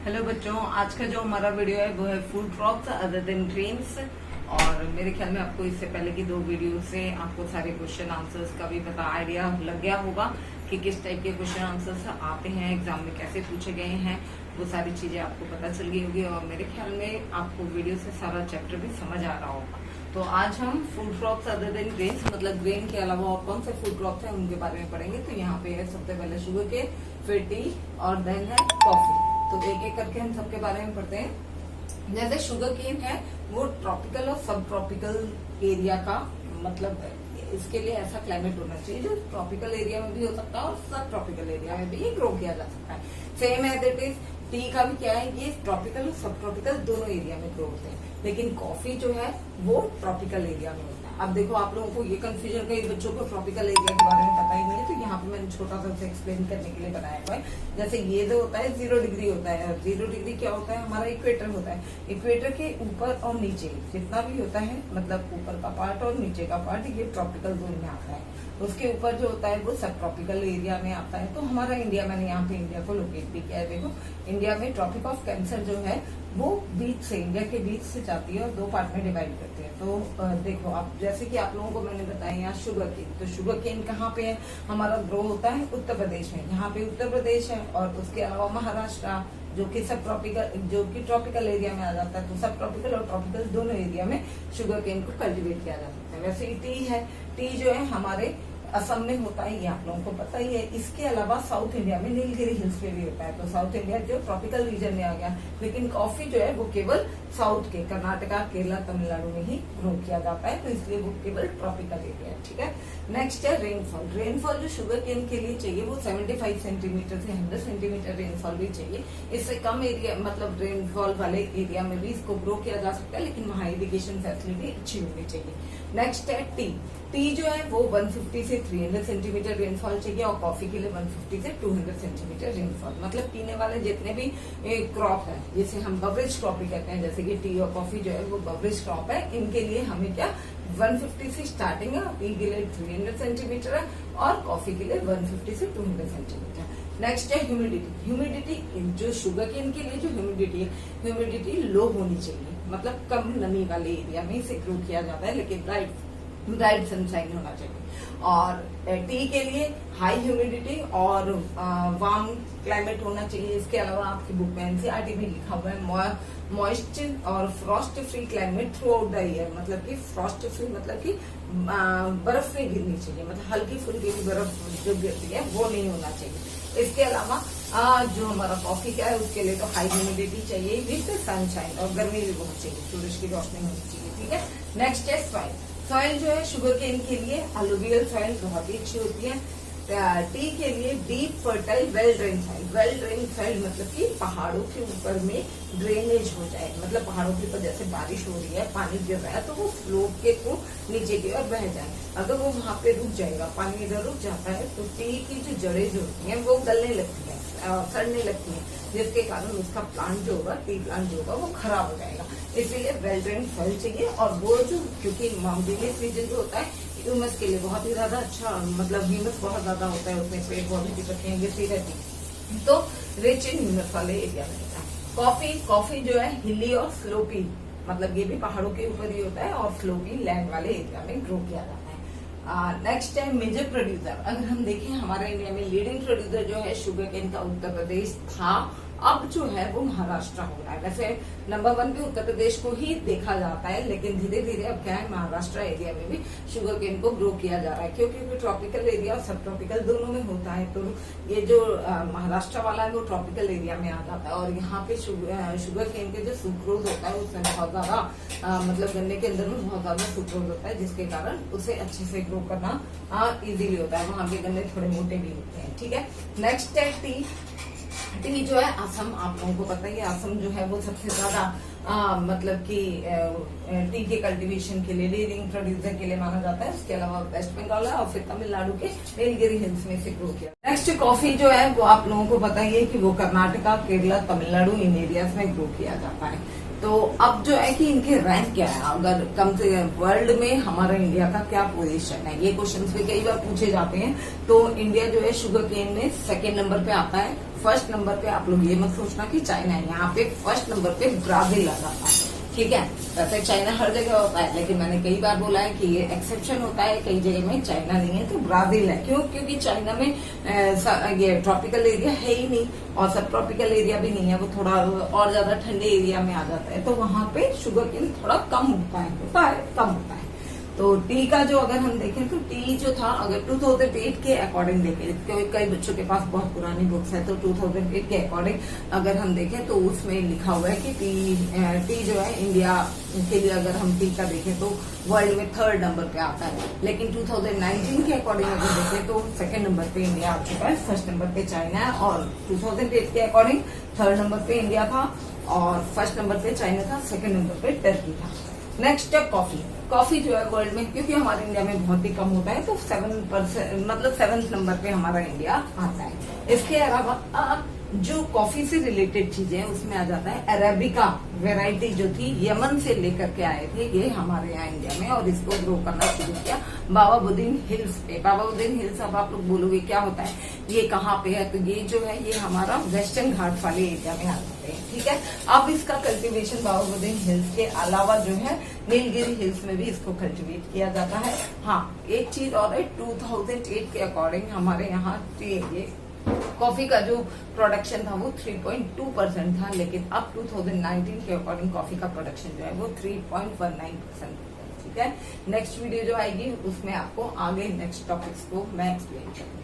Hello बच्चों, आज का जो हमारा वीडियो है वो है food crops other than grains. और मेरे ख्याल में आपको इससे पहले की दो वीडियो से आपको सारे क्वेश्चन आंसर्स का भी पता आइडिया लग गया होगा कि किस टाइप के क्वेश्चन आंसर्स आते हैं, एग्जाम में कैसे पूछे गए हैं, वो सारी चीजें आपको पता चल गई होगी। और मेरे ख्याल में आपको वीडियो से सारा चैप्टर भी समझ आ रहा होगा। तो आज हम food crops other than grains मतलब ग्रेन के अलावा और कौन से फूड क्रॉप्स हैं उनके बारे में पढ़ेंगे। तो यहाँ पे है सबसे पहले शुगर केन, फिर टी और देन है कॉफी। तो एक एक करके हम सबके बारे में पढ़ते हैं। जैसे शुगर केन है वो ट्रॉपिकल और सब ट्रॉपिकल एरिया का मतलब इसके लिए ऐसा क्लाइमेट होना चाहिए जो ट्रॉपिकल एरिया में भी हो सकता है और सब ट्रॉपिकल एरिया में भी ग्रो किया जा सकता है। Same as it is T का भी क्या है, ये ट्रॉपिकल और सब ट्रॉपिकल दोनों एरिया में ग्रो होते हैं, लेकिन कॉफी जो है वो ट्रॉपिकल एरिया में होता है। अब देखो आप लोगों को ये कंफ्यूजन, कई बच्चों को ट्रॉपिकल एरिया के बारे में पता ही नहीं है, तो यहाँ पे मैंने छोटा सा उसे एक्सप्लेन करने के लिए बनाया हुआ है। जैसे ये जो होता है 0 डिग्री होता है। 0 डिग्री क्या होता है, हमारा इक्वेटर होता है। इक्वेटर के ऊपर और नीचे जितना भी होता है मतलब ऊपर का पार्ट और नीचे का पार्ट ये ट्रॉपिकल जोन में आता है। उसके ऊपर जो होता है वो सब ट्रॉपिकल एरिया में आता है। तो हमारा इंडिया, मैंने यहाँ पे इंडिया को लोकेट भी किया है। देखो इंडिया में ट्रॉपिक ऑफ कैंसर जो है वो बीच से, इंडिया के बीच से जाती है और 2 पार्ट में डिवाइड करती है। तो देखो आप, जैसे कि आप लोगों को मैंने बताया यहाँ शुगर केन, तो शुगर केन कहाँ पे है, हमारा ग्रो होता है उत्तर प्रदेश में। यहाँ पे उत्तर प्रदेश है और उसके अलावा महाराष्ट्र जो कि सब ट्रॉपिकल, जो कि ट्रॉपिकल एरिया में आ जाता है। तो सब ट्रॉपिकल और ट्रॉपिकल दोनों एरिया में शुगर केन को कल्टीवेट किया जा सकता है। वैसे टी है, टी जो है हमारे असम में होता है, ये आप लोगों को पता ही है। इसके अलावा साउथ इंडिया में नीलगिरी हिल्स पे भी होता है। तो साउथ इंडिया जो ट्रॉपिकल रीजन में आ गया, लेकिन कॉफी जो है वो केवल साउथ के कर्नाटका, केरला, तमिलनाडु में ही ग्रो किया जाता है, तो इसलिए वो केवल ट्रॉपिकल एरिया है। ठीक है, नेक्स्ट है रेनफॉल। रेनफॉल जो शुगर केन के लिए चाहिए वो 75 सेंटीमीटर से 100 सेंटीमीटर रेनफॉल भी चाहिए। इससे कम एरिया मतलब रेनफॉल वाले एरिया में भी इसको ग्रो किया जा सकता है, लेकिन वहाँ इरिगेशन फैसिलिटी अच्छी होनी चाहिए। नेक्स्ट है टी। टी जो है वो 150 से 300 सेंटीमीटर रेनफॉल चाहिए और कॉफी के लिए 150 से 200 सेंटीमीटर रेनफॉल। मतलब पीने वाले जितने भी क्रॉप है, जिसे हम बवरेज क्रॉप भी कहते हैं, जैसे कि टी और कॉफी जो है वो बवरेज क्रॉप है, इनके लिए हमें क्या 150 से स्टार्टिंग है, टी के लिए 300 सेंटीमीटर है और कॉफी के लिए 150 से 200 सेंटीमीटर। नेक्स्ट है ह्यूमिडिटी। ह्यूमिडिटी जो शुगर केन के लिए जो ह्यूमिडिटी है, ह्यूमिडिटी लो होनी चाहिए, मतलब कम नमी वाले एरिया में इसे ग्रो किया जाता है, लेकिन ब्राइट सनशाइन होना चाहिए। और टी के लिए हाई ह्यूमिडिटी और वार्म क्लाइमेट होना चाहिए। इसके अलावा आपकी बुक में एनसीईआरटी में लिखा हुआ है मॉइस्ट और Frost free climate through out the year. मतलब कि फ्रॉस्ट फ्री मतलब कि बर्फ नहीं गिरनी चाहिए, मतलब हल्की फुल्की बर्फ जो गिरती है वो नहीं होना चाहिए। इसके अलावा जो हमारा कॉफी का है उसके लिए तो हाई ह्यूमिडिटी चाहिए विद सनशाइन, और गर्मी भी बहुत चाहिए, सूरज की रोशनी होनी चाहिए। ठीक है, नेक्स्ट है सॉइल। सॉइल जो है शुगर केन के लिए अलुवियल सॉइल बहुत ही अच्छी होती है। टी के लिए deep fertile well drain soil. Well drain soil मतलब कि पहाड़ों के ऊपर में ड्रेनेज हो जाए, मतलब पहाड़ों के ऊपर जैसे बारिश हो रही है, पानी गिर रहा है तो वो स्लोप के थ्रू नीचे की ओर बह जाए। अगर वो वहां पे रुक जाएगा, पानी इधर रुक जाता है, तो टी की जो जड़ें जो होती हैं वो गलने लगती है, सड़ने लगती है, जिसके कारण उसका प्लांट जो होगा, टी प्लांट जो होगा वो खराब हो जाएगा। इसीलिए वेल ड्रेन सॉइल चाहिए। और वो जो, क्योंकि माउंटेनियस रीजन जो होता है ह्यूमस के लिए बहुत ही ज्यादा अच्छा, मतलब ह्यूमस बहुत ज्यादा होता है, उसमें पेड़ पौधे की पत्तियां गिरती रहती है, तो रिच इन ह्यूमस वाले एरिया में होता है। कॉफी जो है हिली और स्लोपी, मतलब ये भी पहाड़ों के ऊपर ही होता है और स्लोपी लैंड वाले एरिया में ग्रो किया जाता है। नेक्स्ट है मेजर प्रोड्यूसर। अगर हम देखें हमारे इंडिया में लीडिंग प्रोड्यूसर जो है शुगर केन का उत्तर प्रदेश था, अब जो है वो महाराष्ट्र हो रहा है। वैसे नंबर 1 पे उत्तर प्रदेश को ही देखा जाता है, लेकिन धीरे धीरे अब क्या है महाराष्ट्र एरिया में भी शुगर केन को ग्रो किया जा रहा है, क्योंकि ट्रॉपिकल एरिया और सब ट्रॉपिकल दोनों में होता है। तो ये जो महाराष्ट्र वाला है वो ट्रॉपिकल एरिया में आ जाता है, और यहाँ पे शुगर केन के जो सुक्रोज होता है उसमें बहुत ज्यादा मतलब गन्ने के अंदर में बहुत ज्यादा सुक्रोज होता है, जिसके कारण उसे अच्छे से ग्रो करना इजीली होता है। वहां के गन्ने थोड़े मोटे भी होते हैं। ठीक है, नेक्स्ट है टी। टी जो है असम, आप लोगों को पता ही है, असम जो है वो सबसे ज्यादा मतलब कि टी के कल्टीवेशन के लिए लीडिंग प्रोड्यूसर के लिए माना जाता है। उसके अलावा वेस्ट बंगाल है और फिर तमिलनाडु के नीलगिरी हिल्स में से ग्रो किया। नेक्स्ट कॉफी जो है वो आप लोगों को पता ही है कि वो कर्नाटका, केरला, तमिलनाडु इन एरियाज में ग्रो किया जाता है। तो अब जो है कि इनके रैंक क्या है, अगर कम से वर्ल्ड में हमारा इंडिया का क्या पोजीशन है, ये क्वेश्चंस भी कई बार पूछे जाते हैं। तो इंडिया जो है शुगर केन में 2nd नंबर पे आता है फर्स्ट नंबर पे आप लोग ये मत सोचना कि चाइना है, यहाँ पे फर्स्ट नंबर पे ब्राजील आ जाता है। ठीक है, वैसे चाइना हर जगह होता है, लेकिन मैंने कई बार बोला है कि ये एक्सेप्शन होता है, कई जगह में चाइना नहीं है तो ब्राजील है। क्यों? क्योंकि चाइना में ये ट्रॉपिकल एरिया है ही नहीं और सब ट्रॉपिकल एरिया भी नहीं है, वो थोड़ा और ज्यादा ठंडे एरिया में आ जाता है, तो वहां पे शुगर केन थोड़ा कम होता है कम होता है। तो टी का जो अगर हम देखें तो टी जो था, अगर 2008 के अकॉर्डिंग देखें, क्योंकि कई बच्चों के पास बहुत पुरानी बुक्स है, तो 2008 के अकॉर्डिंग अगर हम देखें तो उसमें लिखा हुआ है कि टी जो है इंडिया के लिए अगर हम टी का देखें तो वर्ल्ड में 3rd नंबर पे आता है। लेकिन 2019 के अकॉर्डिंग अगर देखें तो 2nd नंबर पे इंडिया आ चुका है, 1st नंबर पे चाइना है, और 2008 के अकॉर्डिंग 3rd नंबर पे इंडिया था और 1st नंबर पे चाइना था, 2nd नंबर पे टर्की था। नेक्स्ट है कॉफी। कॉफी जो है वर्ल्ड में, क्योंकि हमारे इंडिया में बहुत ही कम होता है, तो 7% मतलब 7th नंबर पे हमारा इंडिया आता है। इसके अलावा जो कॉफी से रिलेटेड चीजें हैं उसमें आ जाता है अरेबिका वैरायटी, जो थी यमन से लेकर के आए थे ये हमारे यहाँ इंडिया में, और इसको ग्रो करना शुरू किया बाबाबुद्दीन हिल्स पे। बाबाबुद्दीन हिल्स, अब आप लोग बोलोगे क्या होता है, ये कहाँ पे है, तो ये जो है ये हमारा वेस्टर्न घाट वाले एरिया में आ जाते हैं। ठीक है, अब इसका कल्टीवेशन बाबाबुद्दीन हिल्स के अलावा जो है नीलगिरी हिल्स में भी इसको कल्टीवेट किया जाता है। हाँ, एक चीज और है, 2008 के अकॉर्डिंग हमारे यहाँ कॉफी का जो प्रोडक्शन था वो 3.2% था, लेकिन अब 2019 के अकॉर्डिंग कॉफी का प्रोडक्शन जो है वो 3.19%। ठीक है, नेक्स्ट वीडियो जो आएगी उसमें आपको आगे नेक्स्ट टॉपिक्स को मैं एक्सप्लेन करूंगी।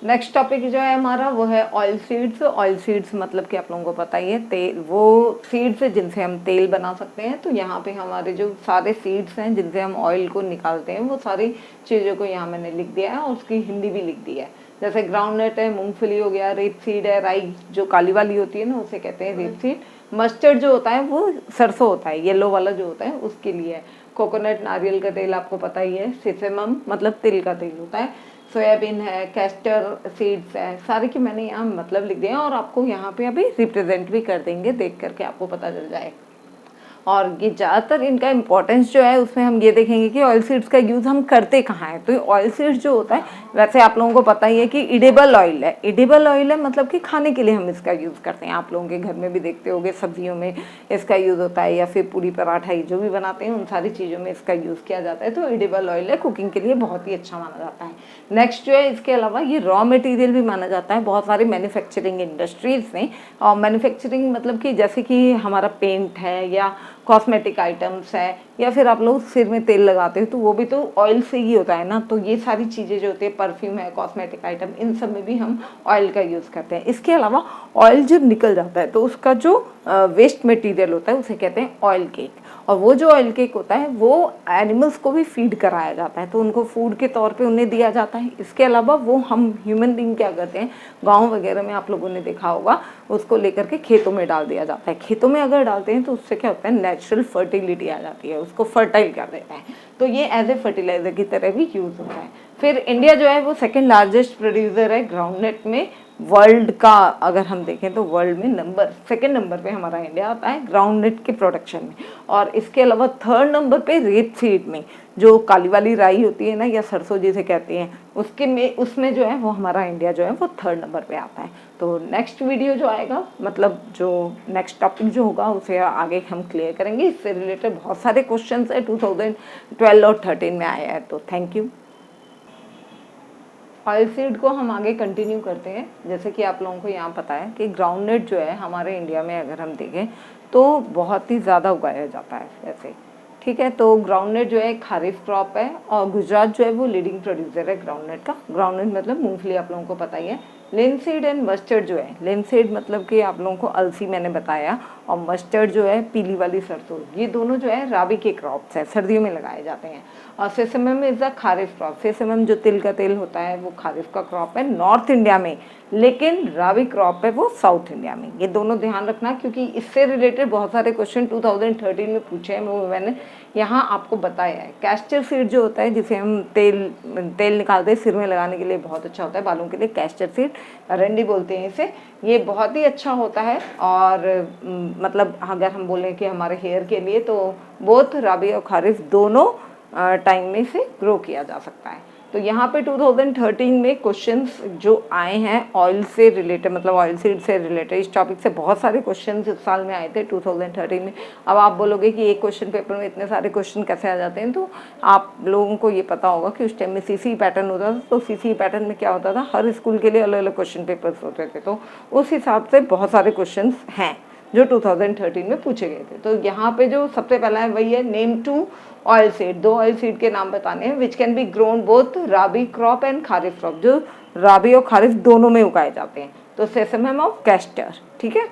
नेक्स्ट टॉपिक जो है हमारा वो है ऑयल सीड्स। ऑयल सीड्स मतलब कि आप लोगों को पता ही है, तेल, वो सीड्स है जिनसे हम तेल बना सकते हैं। तो यहाँ पे हमारे जो सारे सीड्स हैं जिनसे हम ऑयल को निकालते हैं, वो सारी चीज़ों को यहाँ मैंने लिख दिया है और उसकी हिंदी भी लिख दी है। जैसे ग्राउंडनट है, मूंगफली हो गया, रेप सीड है, राई जो काली वाली होती है ना उसे कहते हैं रेप सीड। मस्टर्ड जो होता है वो सरसों होता है, येलो वाला जो होता है उसके लिए है। कोकोनट नारियल का तेल आपको पता ही है, सेसेमम मतलब तिल का तेल होता है। सोयाबीन है, कैस्टर सीड्स है, सारे की मैंने यहाँ मतलब लिख दिए हैं और आपको यहाँ पे अभी रिप्रेजेंट भी कर देंगे, देख करके आपको पता चल जाए। और ये ज़्यादातर इनका इम्पोर्टेंस जो है उसमें हम ये देखेंगे कि ऑयल सीड्स का यूज़ हम करते कहाँ है। तो ऑयल सीड्स जो होता है, वैसे आप लोगों को पता ही है कि एडिबल ऑयल है। एडिबल ऑयल है मतलब कि खाने के लिए हम इसका यूज़ करते हैं। आप लोगों के घर में भी देखते होंगे सब्जियों में इसका यूज़ होता है, या फिर पूरी पराठा जो भी बनाते हैं उन सारी चीज़ों में इसका यूज़ किया जाता है। तो एडिबल ऑयल है, कुकिंग के लिए बहुत ही अच्छा माना जाता है। नेक्स्ट जो है, इसके अलावा ये रॉ मटेरियल भी माना जाता है बहुत सारे मैन्युफैक्चरिंग इंडस्ट्रीज में। और मैन्युफैक्चरिंग मतलब कि जैसे कि हमारा पेंट है या कॉस्मेटिक आइटम्स है, या फिर आप लोग सिर में तेल लगाते हो तो वो भी तो ऑयल से ही होता है ना। तो ये सारी चीज़ें जो होती है, परफ्यूम है, कॉस्मेटिक आइटम, इन सब में भी हम ऑयल का यूज़ करते हैं। इसके अलावा ऑयल जब निकल जाता है तो उसका जो वेस्ट मटेरियल होता है उसे कहते हैं ऑयल केक। और वो जो ऑयल केक होता है वो एनिमल्स को भी फीड कराया जाता है, तो उनको फूड के तौर पे उन्हें दिया जाता है। इसके अलावा वो हम ह्यूमन बीइंग क्या करते हैं, गांव वगैरह में आप लोगों ने देखा होगा, उसको लेकर के खेतों में डाल दिया जाता है। खेतों में अगर डालते हैं तो उससे क्या होता है, नेचुरल फर्टिलिटी आ जाती है, उसको फर्टाइल कर देता है। तो ये एज ए फर्टिलाइजर की तरह भी यूज़ होता है। फिर इंडिया जो है वो सेकेंड लार्जेस्ट प्रोड्यूसर है ग्राउंडनट में वर्ल्ड का। अगर हम देखें तो वर्ल्ड में सेकेंड नंबर पे हमारा इंडिया आता है ग्राउंडनट के प्रोडक्शन में। और इसके अलावा 3rd नंबर पे रेप सीड में, जो काली वाली राई होती है ना, या सरसों जिसे कहते हैं, उसमें जो है वो हमारा इंडिया जो है वो 3rd नंबर पे आता है। तो नेक्स्ट वीडियो जो आएगा, मतलब जो नेक्स्ट टॉपिक जो होगा उसे आगे हम क्लियर करेंगे। इससे रिलेटेड बहुत सारे क्वेश्चंस है 2012 और 13 में आए हैं। तो थैंक यू। ऑयल सीड को हम आगे कंटिन्यू करते हैं। जैसे कि आप लोगों को यहाँ पता है कि ग्राउंडनट जो है हमारे इंडिया में अगर हम देखें तो बहुत ही ज़्यादा उगाया जाता है वैसे। ठीक है, तो ग्राउंडनट जो है खारिफ क्रॉप है और गुजरात जो है वो लीडिंग प्रोड्यूसर है ग्राउंडनट का। ग्राउंडनट मतलब मूंगफली, आप लोगों को पता ही है। लिनसीड एंड मस्टर्ड जो है, लिनसीड मतलब कि आप लोगों को अलसी मैंने बताया, और मस्टर्ड जो है पीली वाली सरसों, ये दोनों जो है राबी के क्रॉप्स है, सर्दियों में लगाए जाते हैं। और sesamum is a kharif crop. Sesamum जो तिल का तेल होता है वो खारिफ का क्रॉप है नॉर्थ इंडिया में, लेकिन राबी क्रॉप है वो साउथ इंडिया में। ये दोनों ध्यान रखना, क्योंकि इससे रिलेटेड बहुत सारे क्वेश्चन 2013 में पूछे हैं, वो मैंने यहाँ आपको बताया है। कैस्टर सीड जो होता है, जिसे हम तेल निकालते हैं सिर में लगाने के लिए, बहुत अच्छा होता है बालों के लिए। कैस्टर सीड, अरंडी बोलते हैं इसे, ये बहुत ही अच्छा होता है। और मतलब अगर हम बोलें कि हमारे हेयर के लिए, तो बोथ राबी और खारिफ दोनों टाइम में से ग्रो किया जा सकता है। तो यहाँ पे 2013 में क्वेश्चंस जो आए हैं ऑयल से रिलेटेड, मतलब ऑयल सीड से रिलेटेड, इस टॉपिक से बहुत सारे क्वेश्चंस इस साल में आए थे 2013 में। अब आप बोलोगे कि एक क्वेश्चन पेपर में इतने सारे क्वेश्चन कैसे आ जाते हैं, तो आप लोगों को ये पता होगा कि उस टाइम में सीसी पैटर्न होता था। तो सीसी पैटर्न में क्या होता था, हर स्कूल के लिए अलग अलग क्वेश्चन पेपर्स होते थे, तो उस हिसाब से बहुत सारे क्वेश्चन हैं जो 2013 में पूछे गए थे। तो यहाँ पे जो सबसे पहला है वही है name two oil seed, 2 oil seed के नाम बताने हैं which can be grown both rabi crop and kharif crop, जो राबी और खारिफ दोनों में उगाए जाते हैं। तो सेसमम और कैस्टर, ठीक है।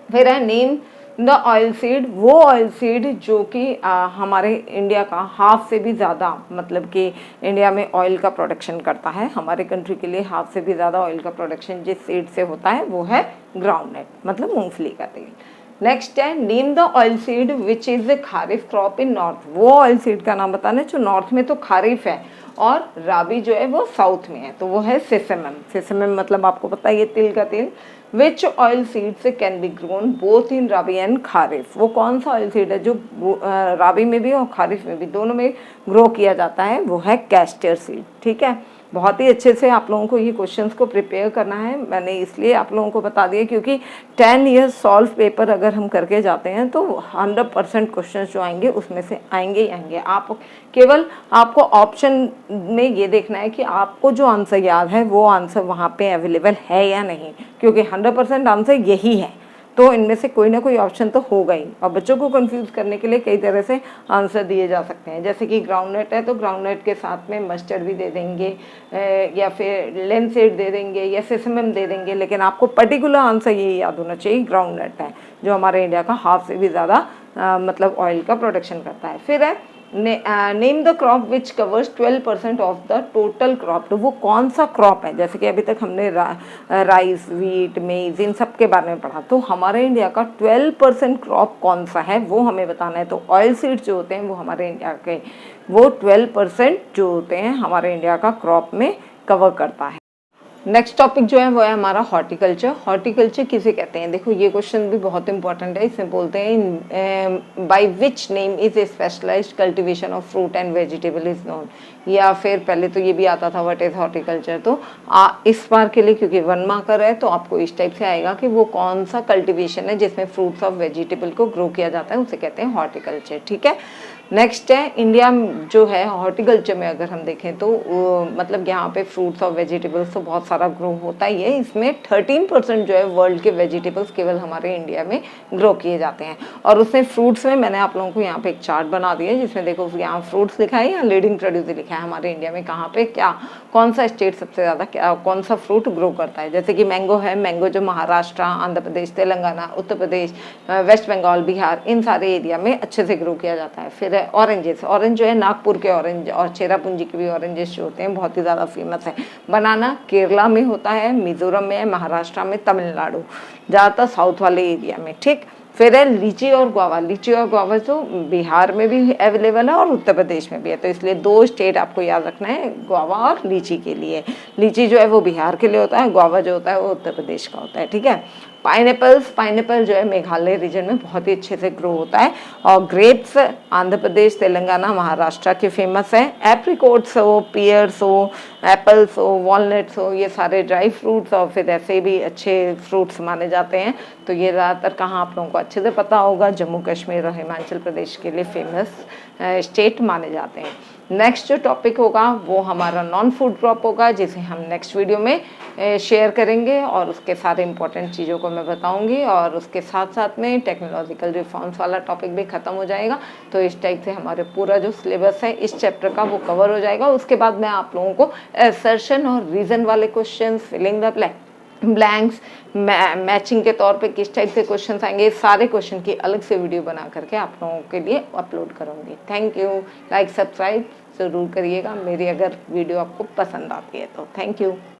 फिर है नेम द ऑयल सीड, वो ऑयल सीड जो कि हमारे इंडिया का हाफ से भी ज़्यादा, मतलब कि इंडिया में ऑयल का प्रोडक्शन करता है, हमारे कंट्री के लिए हाफ से भी ज़्यादा ऑयल का प्रोडक्शन जिस सीड से होता है वो है ग्राउंडनट, मतलब मूंगफली का तेल। नेक्स्ट है name the oil seed which is the kharif crop in north, वो ऑयल सीड का नाम बताना जो नॉर्थ में तो खारिफ है और राबी जो है वो साउथ में है, तो वो है सेसमम। सेसमम मतलब आपको पता है ये तिल का तेल। Which oil seeds can be grown both in rabi and kharif, वो कौन सा ऑयल सीड है जो राबी में भी और खारिफ में भी दोनों में ग्रो किया जाता है, वो है कैस्टर सीड, ठीक है। बहुत ही अच्छे से आप लोगों को ये क्वेश्चंस को प्रिपेयर करना है, मैंने इसलिए आप लोगों को बता दिया क्योंकि 10 ईयर्स सॉल्व पेपर अगर हम करके जाते हैं तो 100% क्वेश्चंस जो आएंगे उसमें से आएंगे ही आएंगे। आप केवल आपको ऑप्शन में ये देखना है कि आपको जो आंसर याद है वो आंसर वहाँ पे अवेलेबल है या नहीं, क्योंकि 100% आंसर यही है, तो इनमें से कोई ना कोई ऑप्शन तो होगा ही। और बच्चों को कंफ्यूज करने के लिए कई तरह से आंसर दिए जा सकते हैं, जैसे कि ग्राउंडनट है तो ग्राउंडनट के साथ में मस्टर्ड भी दे देंगे या फिर लेंसेड दे देंगे या सेसमम दे देंगे, लेकिन आपको पर्टिकुलर आंसर यही याद होना चाहिए ग्राउंडनट है जो हमारे इंडिया का हाफ से भी ज़्यादा मतलब ऑयल का प्रोडक्शन करता है। फिर है name the crop which covers 12% of the total crop, तो वो कौन सा क्रॉप है, जैसे कि अभी तक हमने राइस, वीट, मेज इन सब के बारे में पढ़ा, तो हमारे इंडिया का 12% क्रॉप कौन सा है वो हमें बताना है। तो ऑयल सीड्स जो होते हैं वो हमारे इंडिया के वो 12% जो होते हैं हमारे इंडिया का क्रॉप में कवर करता है। नेक्स्ट टॉपिक जो है वो है हमारा हॉर्टिकल्चर। हॉर्टिकल्चर किसे कहते हैं, देखो ये क्वेश्चन भी बहुत इंपॉर्टेंट है। इसमें बोलते हैं by which name is a specialised cultivation of fruit and vegetable is known, या फिर पहले तो ये भी आता था व्हाट इज हॉर्टिकल्चर। तो इस बार के लिए क्योंकि 1 मार्कर है तो आपको इस टाइप से आएगा कि वो कौन सा कल्टीवेशन है जिसमें फ्रूट्स ऑफ वेजिटेबल को ग्रो किया जाता है, उसे कहते हैं हॉर्टिकल्चर, ठीक है। नेक्स्ट है इंडिया जो है हॉर्टिकल्चर में अगर हम देखें तो मतलब यहाँ पे फ्रूट्स और वेजिटेबल्स तो बहुत सारा ग्रो होता ही है, इसमें 13% जो है वर्ल्ड के वेजिटेबल्स केवल हमारे इंडिया में ग्रो किए जाते हैं। और उसमें फ्रूट्स में मैंने आप लोगों को यहाँ पे एक चार्ट बना दिया है जिसमें देखो यहाँ फ्रूट्स लिखा है, यहाँ लीडिंग प्रोड्यूसर लिखा है हमारे इंडिया में कहाँ पे क्या कौन सा स्टेट सबसे ज़्यादा क्या कौन सा फ्रूट ग्रो करता है। जैसे कि मैंगो है, मैंगो जो महाराष्ट्र, आंध्र प्रदेश, तेलंगाना, उत्तर प्रदेश, वेस्ट बंगाल, बिहार, इन सारे एरिया में अच्छे से ग्रो किया जाता है। फिर ऑरेंजेस, ऑरेंज जो है नागपुर के ऑरेंज और चेरापूंजी के भी ऑरेंजेस जो होते हैं बहुत ही ज़्यादा फेमस है। बनाना केरला में होता है, मिजोरम में है, महाराष्ट्र में, तमिलनाडु, ज़्यादातर साउथ वाले एरिया में, ठीक। फिर है लीची और गुआवा, लीची और गुआवा तो बिहार में भी अवेलेबल है और उत्तर प्रदेश में भी है, तो इसलिए 2 स्टेट आपको याद रखना है गुआवा और लीची के लिए। लीची जो है वो बिहार के लिए होता है, गुआवा जो होता है वो उत्तर प्रदेश का होता है, ठीक है। पाइनएप्पल्स, पाइनएप्पल जो है मेघालय रीजन में बहुत ही अच्छे से ग्रो होता है। और ग्रेप्स आंध्र प्रदेश, तेलंगाना, महाराष्ट्र के फेमस है। एप्रिकॉट्स हो, पियर्स हो, एप्पल्स हो, वॉलनट्स हो, ये सारे ड्राई फ्रूट्स और फिर ऐसे भी अच्छे फ्रूट्स माने जाते हैं। तो ये ज़्यादातर कहाँ आप लोगों को अच्छे से पता होगा, जम्मू कश्मीर और हिमाचल प्रदेश के लिए फेमस स्टेट माने जाते हैं। नेक्स्ट जो टॉपिक होगा वो हमारा नॉन फूड क्रॉप होगा जिसे हम नेक्स्ट वीडियो में शेयर करेंगे और उसके सारे इंपॉर्टेंट चीज़ों को मैं बताऊंगी, और उसके साथ साथ में टेक्नोलॉजिकल रिफॉर्म्स वाला टॉपिक भी ख़त्म हो जाएगा। तो इस टाइप से हमारे पूरा जो सिलेबस है इस चैप्टर का वो कवर हो जाएगा। उसके बाद मैं आप लोगों को असर्शन और रीज़न वाले question, filling the blanks, matching के तौर पे किस टाइप से क्वेश्चंस आएंगे, सारे क्वेश्चन की अलग से वीडियो बना करके आप लोगों के लिए अपलोड करूँगी। Thank you. लाइक सब्सक्राइब ज़रूर करिएगा मेरी अगर वीडियो आपको पसंद आती है तो। Thank you.